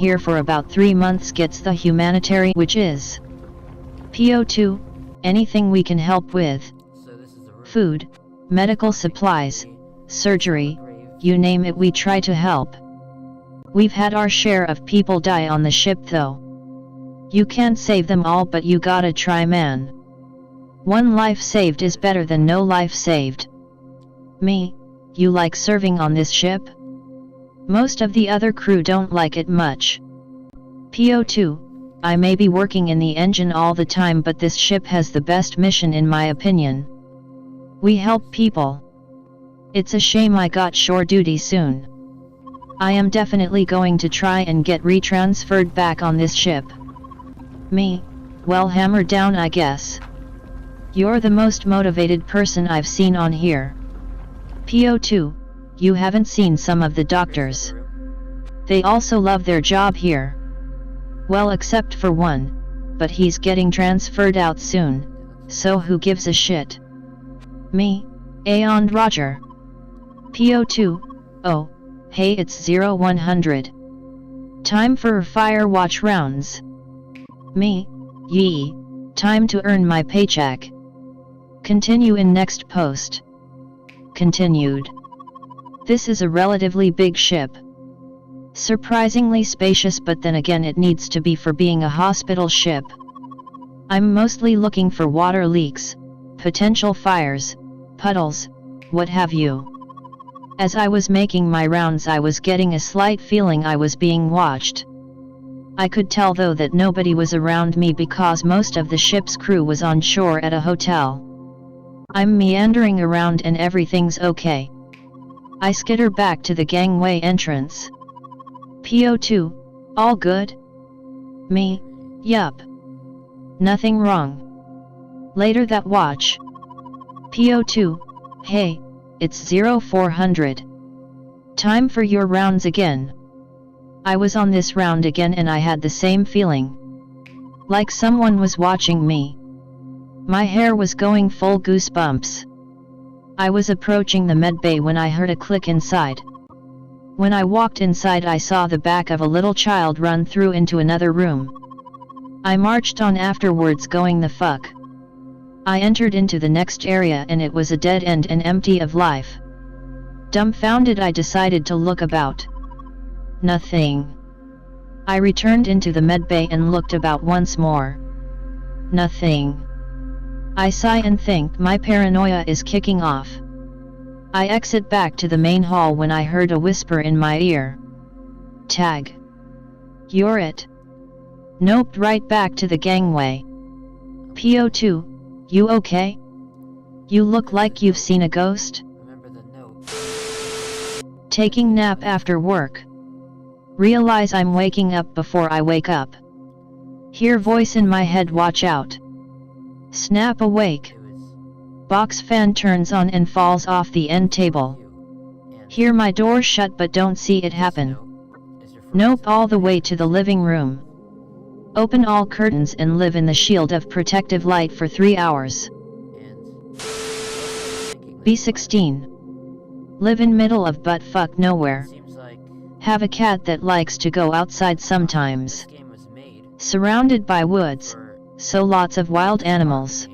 here for about 3 months gets the humanitarian, which is PO2, anything we can help with. Food, medical supplies, surgery, you name it, we try to help. We've had our share of people die on the ship though. You can't save them all, but you gotta try, man. One life saved is better than no life saved. Me, you like serving on this ship? Most of the other crew don't like it much. PO2, I may be working in the engine all the time, but this ship has the best mission in my opinion. We help people. It's a shame I got shore duty soon. I am definitely going to try and get retransferred back on this ship. Me, well, hammer down I guess. You're the most motivated person I've seen on here. PO2, you haven't seen some of the doctors. They also love their job here. Well, except for one, but he's getting transferred out soon, so who gives a shit? Me, and Roger. PO2, oh, hey, it's 0100. Time for fire watch rounds. Me, yee, time to earn my paycheck. Continue in next post. Continued. This is a relatively big ship. Surprisingly spacious, but then again it needs to be for being a hospital ship. I'm mostly looking for water leaks, potential fires, puddles, what have you. As I was making my rounds, I was getting a slight feeling I was being watched. I could tell though that nobody was around me because most of the ship's crew was on shore at a hotel. I'm meandering around and everything's okay. I skitter back to the gangway entrance. PO2, all good? Me, yup. Nothing wrong. Later that watch. PO2, hey, it's 0400. Time for your rounds again. I was on this round again and I had the same feeling. Like someone was watching me. My hair was going full goosebumps. I was approaching the medbay when I heard a click inside. When I walked inside, I saw the back of a little child run through into another room. I marched on afterwards going the fuck. I entered into the next area and it was a dead end and empty of life. Dumbfounded, I decided to look about. Nothing. I returned into the medbay and looked about once more. Nothing. I sigh and think my paranoia is kicking off. I exit back to the main hall when I heard a whisper in my ear. Tag. You're it. Nope, right back to the gangway. PO2, you okay? You look like you've seen a ghost. Remember the note. Taking nap after work. Realize I'm waking up before I wake up. Hear voice in my head, watch out. Snap awake. Box fan turns on and falls off the end table. Hear my door shut but don't see it happen. Nope, all the way to the living room. Open all curtains and live in the shield of protective light for 3 hours. B16. Live in middle of butt fuck nowhere. Have a cat that likes to go outside sometimes. Surrounded by woods, so lots of wild animals.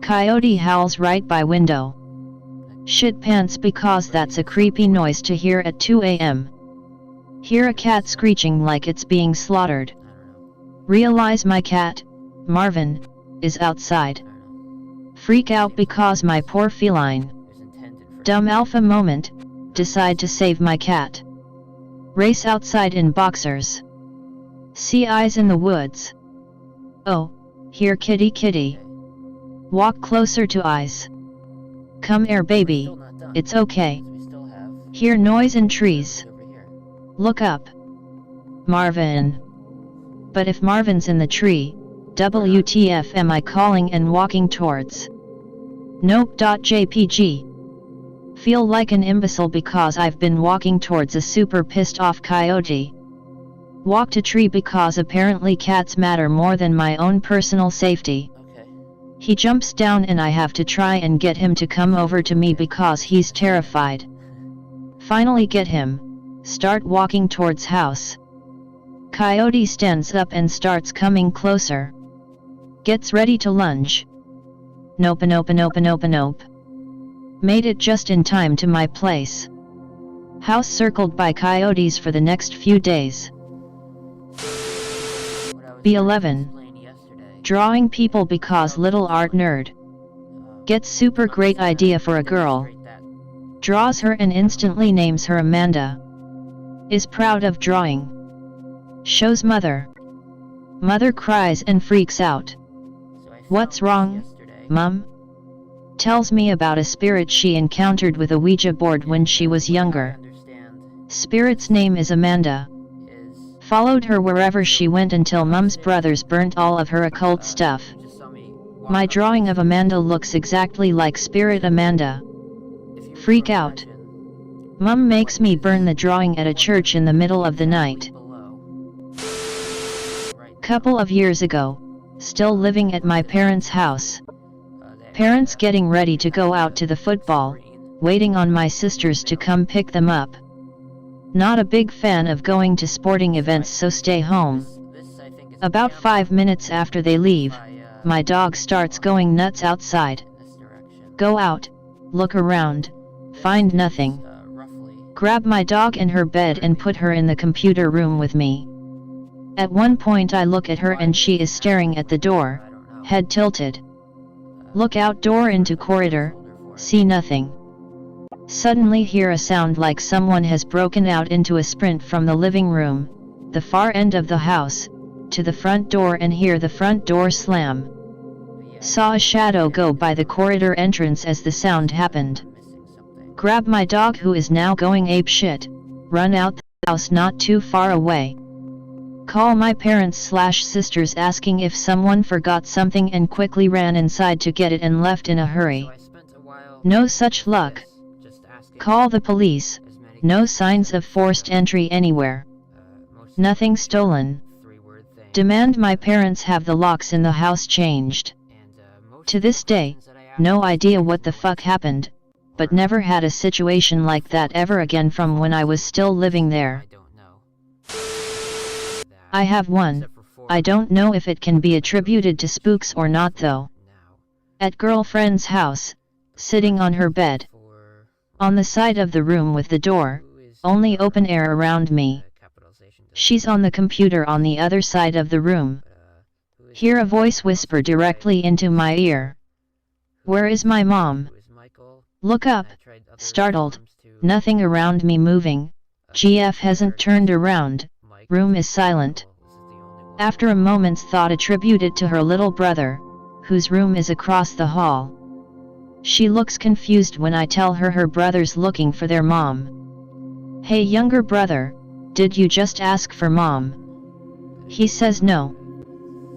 Coyote howls right by window. Shit pants because that's a creepy noise to hear at 2 a.m. Hear a cat screeching like it's being slaughtered. Realize my cat, Marvin, is outside. Freak out because my poor feline. Dumb alpha moment, decide to save my cat. Race outside in boxers. See eyes in the woods. Oh, here kitty kitty. Walk closer to eyes. Come here baby, it's okay. Hear noise in trees. Look up. Marvin. But if Marvin's in the tree, WTF am I calling and walking towards? Nope.jpg. Feel like an imbecile because I've been walking towards a super pissed off coyote. Walk to tree because apparently cats matter more than my own personal safety. He jumps down and I have to try and get him to come over to me because he's terrified. Finally get him, start walking towards house. coyote stands up and starts coming closer. Gets ready to lunge. Nope, nope, nope, nope, nope. Made it just in time to my place. House circled by coyotes for the next few days. B11. Drawing people because little art nerd. Gets super great idea for a girl. Draws her and instantly names her Amanda. Is proud of drawing. Shows mother. Mother cries and freaks out. What's wrong, Mum? Tells me about a spirit she encountered with a Ouija board when she was younger. Spirit's name is Amanda. Followed her wherever she went until Mum's brothers burnt all of her occult stuff. My drawing of Amanda looks exactly like Spirit Amanda. Freak out. Mum makes me burn the drawing at a church in the middle of the night. Couple of years ago, still living at my parents' house. Parents getting ready to go out to the football, waiting on my sisters to come pick them up. Not a big fan of going to sporting events, so stay home. About 5 minutes after they leave, my dog starts going nuts outside. Go out, look around, find nothing. Grab my dog in her bed and put her in the computer room with me. At one point I look at her and she is staring at the door, head tilted. Look outdoor into corridor, see nothing. Suddenly hear a sound like someone has broken out into a sprint from the living room, the far end of the house, to the front door and hear the front door slam. Saw a shadow go by the corridor entrance as the sound happened. Grab my dog who is now going apeshit, run out the house not too far away. Call my parents/sisters asking if someone forgot something and quickly ran inside to get it and left in a hurry. No such luck. Call the police, no signs of forced entry anywhere. Nothing stolen. Demand my parents have the locks in the house changed. To this day, no idea what the fuck happened, but never had a situation like that ever again from when I was still living there. I have one, I don't know if it can be attributed to spooks or not though. At girlfriend's house, sitting on her bed. On the side of the room with the door, only open air around me. She's on the computer on the other side of the room. Hear a voice whisper directly into my ear. Where is my mom? Look up, startled, nothing around me moving, GF hasn't turned around, room is silent. After a moment's thought attributed to her little brother, whose room is across the hall. She looks confused when I tell her her brother's looking for their mom. Hey younger brother, did you just ask for mom? He says no.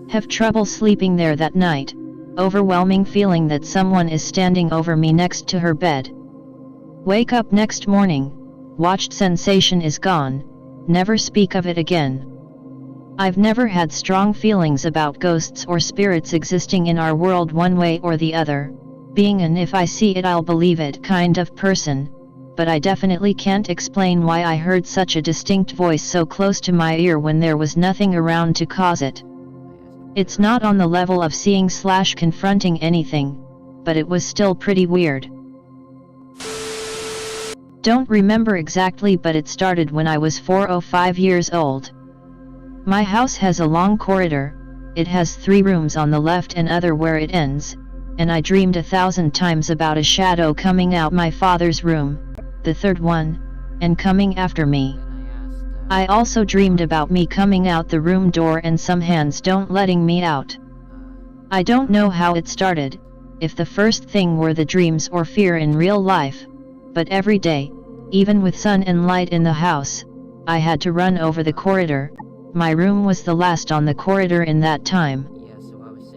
Have trouble sleeping there that night, overwhelming feeling that someone is standing over me next to her bed. Wake up next morning, watched sensation is gone, never speak of it again. I've never had strong feelings about ghosts or spirits existing in our world one way or the other. Being an if I see it I'll believe it kind of person, but I definitely can't explain why I heard such a distinct voice so close to my ear when there was nothing around to cause it. It's not on the level of seeing/confronting anything, but it was still pretty weird. Don't remember exactly, but it started when I was 4 or 5 years old. My house has a long corridor, it has 3 rooms on the left and other where it ends, and I dreamed 1,000 times about a shadow coming out my father's room, the third one, and coming after me. I also dreamed about me coming out the room door and some hands don't letting me out. I don't know how it started, if the first thing were the dreams or fear in real life, but every day, even with sun and light in the house, I had to run over the corridor. My room was the last on the corridor in that time.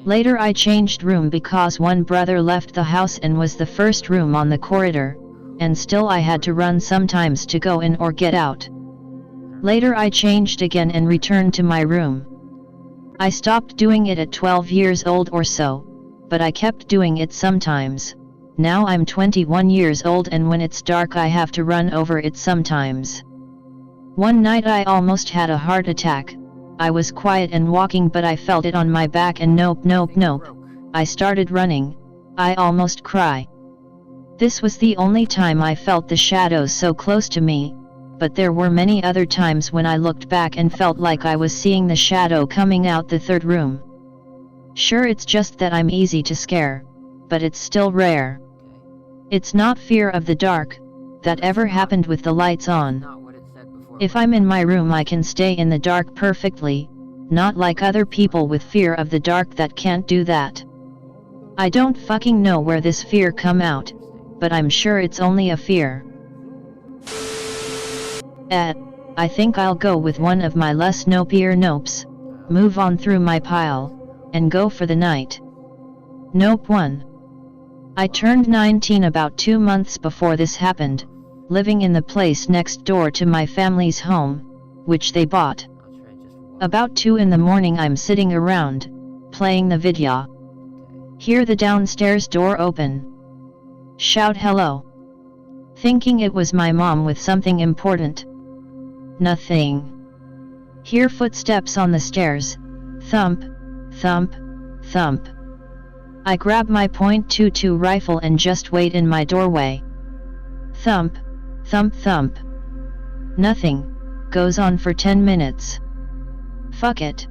Later I changed room because one brother left the house and was the first room on the corridor, and still I had to run sometimes to go in or get out. Later I changed again and returned to my room. I stopped doing it at 12 years old or so, but I kept doing it sometimes. Now I'm 21 years old and when it's dark I have to run over it sometimes. One night I almost had a heart attack, I was quiet and walking, but I felt it on my back and nope. I started running. I almost cry. This was the only time I felt the shadows so close to me, but there were many other times when I looked back and felt like I was seeing the shadow coming out the third room. Sure, it's just that I'm easy to scare, but it's still rare. It's not fear of the dark that ever happened with the lights on. If I'm in my room, I can stay in the dark perfectly, not like other people with fear of the dark that can't do that. I don't fucking know where this fear come out, but I'm sure it's only a fear. I think I'll go with one of my less nopier nopes, move on through my pile, and go for the night. Nope 1. I turned 19 about 2 months before this happened, living in the place next door to my family's home, which they bought. About 2 in the morning, I'm sitting around, playing the video. Hear the downstairs door open. Shout hello. Thinking it was my mom with something important. Nothing. Hear footsteps on the stairs. Thump, thump, thump. I grab my .22 rifle and just wait in my doorway. Thump, thump, thump. Nothing. Goes on for 10 minutes. Fuck it.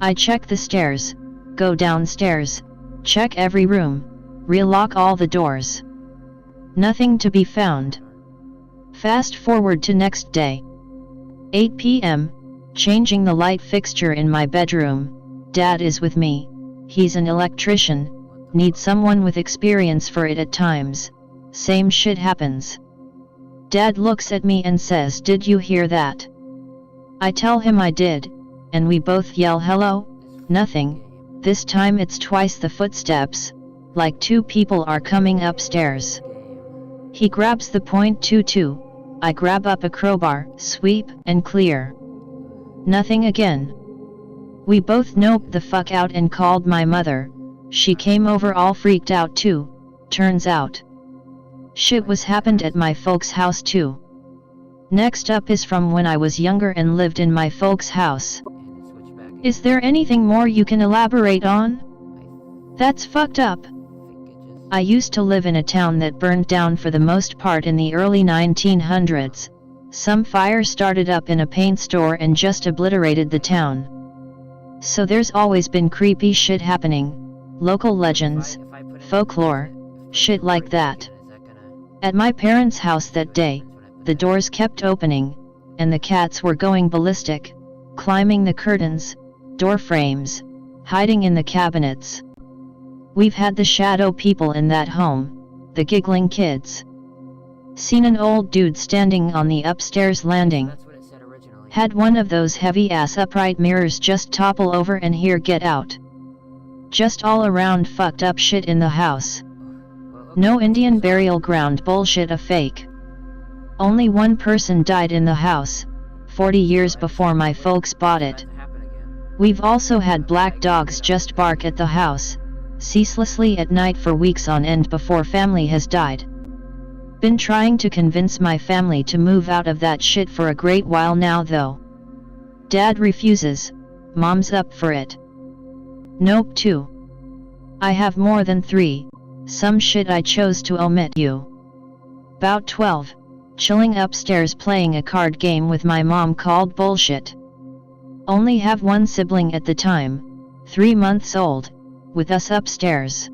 I check the stairs, go downstairs, check every room, relock all the doors. Nothing to be found. Fast forward to next day. 8 p.m, changing the light fixture in my bedroom. Dad is with me. He's an electrician, needs someone with experience for it at times. Same shit happens. Dad looks at me and says, "Did you hear that?" I tell him I did, and we both yell hello. Nothing. This time it's twice the footsteps, like 2 people are coming upstairs. He grabs the .22, I grab up a crowbar, sweep, and clear. Nothing again. We both noped the fuck out and called my mother. She came over all freaked out too. Turns out shit was happened at my folks' house too. Next up is from when I was younger and lived in my folks' house. Is there anything more you can elaborate on? That's fucked up. I used to live in a town that burned down for the most part in the early 1900s. Some fire started up in a paint store and just obliterated the town. So there's always been creepy shit happening, local legends, folklore, shit like that. At my parents' house that day, the doors kept opening, and the cats were going ballistic, climbing the curtains, door frames, hiding in the cabinets. We've had the shadow people in that home, the giggling kids. Seen an old dude standing on the upstairs landing. Had one of those heavy-ass upright mirrors just topple over and here get out. Just all around fucked up shit in the house. No Indian burial ground bullshit, a fake. Only one person died in the house, 40 years before my folks bought it. We've also had black dogs just bark at the house, ceaselessly at night for weeks on end before family has died. Been trying to convince my family to move out of that shit for a great while now though. Dad refuses, Mom's up for it. Nope 2. I have more than 3, some shit I chose to omit you. About 12, chilling upstairs playing a card game with my mom called bullshit. Only have one sibling at the time, 3 months old, with us upstairs.